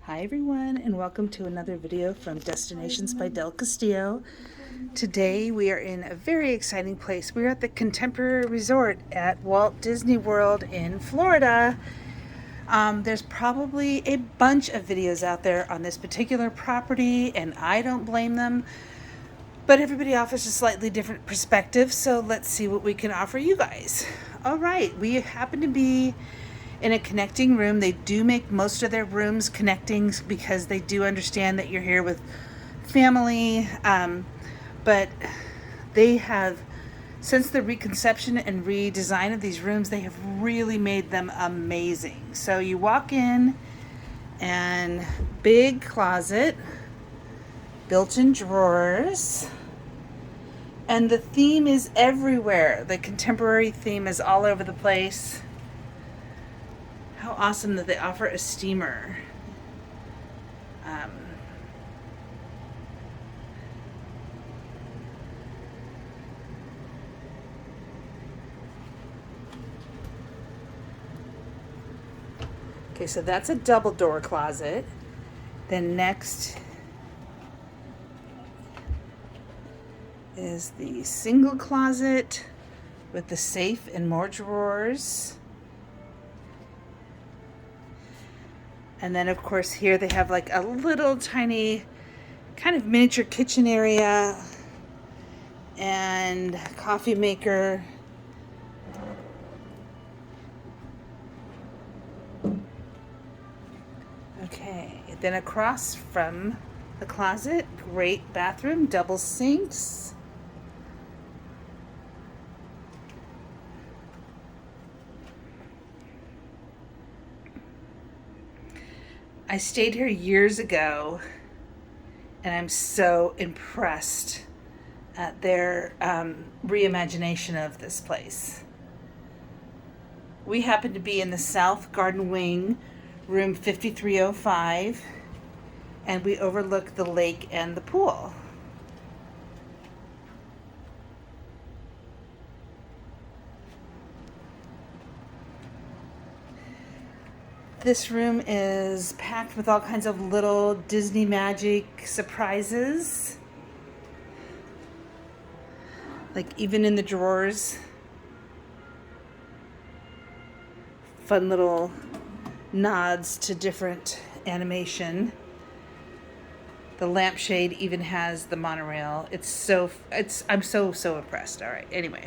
Hi everyone, and welcome to another video from Destinations by Del Castillo. Today we are in a very exciting place. We're at the Contemporary Resort at Walt Disney World in Florida. There's probably a bunch of videos out there on this particular property, and I don't blame them, but everybody offers a slightly different perspective, so let's see what we can offer you guys. All right, we happen to be in a connecting room. They do make most of their rooms connecting because they do understand that you're here with family, but they have, since the reconception and redesign of these rooms, they have really made them amazing. So you walk in and big closet, built-in drawers, and the theme is everywhere. The contemporary theme is all over the place. How awesome that they offer a steamer. Okay, so that's a double door closet. Then next is the single closet with the safe and more drawers. And then of course here they have like a little tiny kind of miniature kitchen area and coffee maker. Okay, then across from the closet, great bathroom, double sinks. I stayed here years ago, and I'm so impressed at their reimagination of this place. We happen to be in the South Garden Wing, room 5305, and we overlook the lake and the pool. This room is packed with all kinds of little Disney magic surprises. Like even in the drawers. Fun little nods to different animation. The lampshade even has the monorail. I'm so impressed. All right, anyway.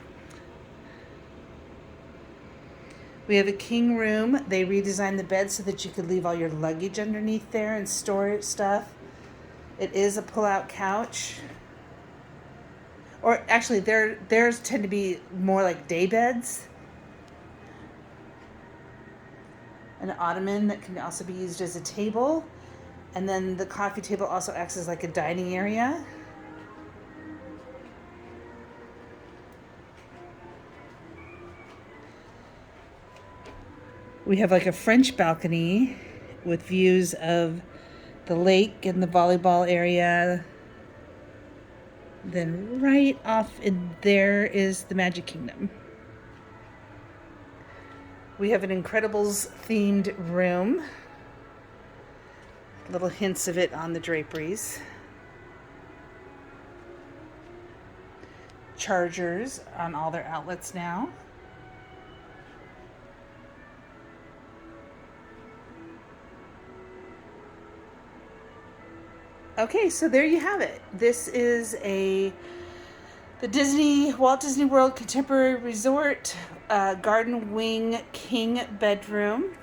We have a king room. They redesigned the bed so that you could leave all your luggage underneath there and store stuff. It is a pull-out couch. Or actually, theirs tend to be more like day beds. An ottoman that can also be used as a table. And then the coffee table also acts as like a dining area. We have like a French balcony with views of the lake and the volleyball area. Then right off in there is the Magic Kingdom. We have an Incredibles themed room. Little hints of it on the draperies. Chargers on all their outlets now. Okay, so there you have it. This is the Walt Disney World Contemporary Resort Garden Wing King Bedroom.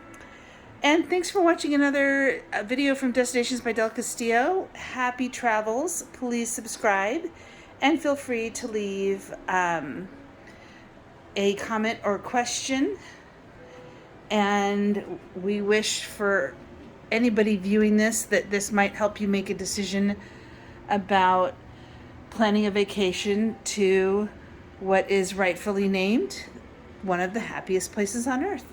And thanks for watching another video from Destinations by Del Castillo. Happy travels. Please subscribe and feel free to leave a comment or question. And we wish for anybody viewing this that this might help you make a decision about planning a vacation to what is rightfully named one of the happiest places on earth.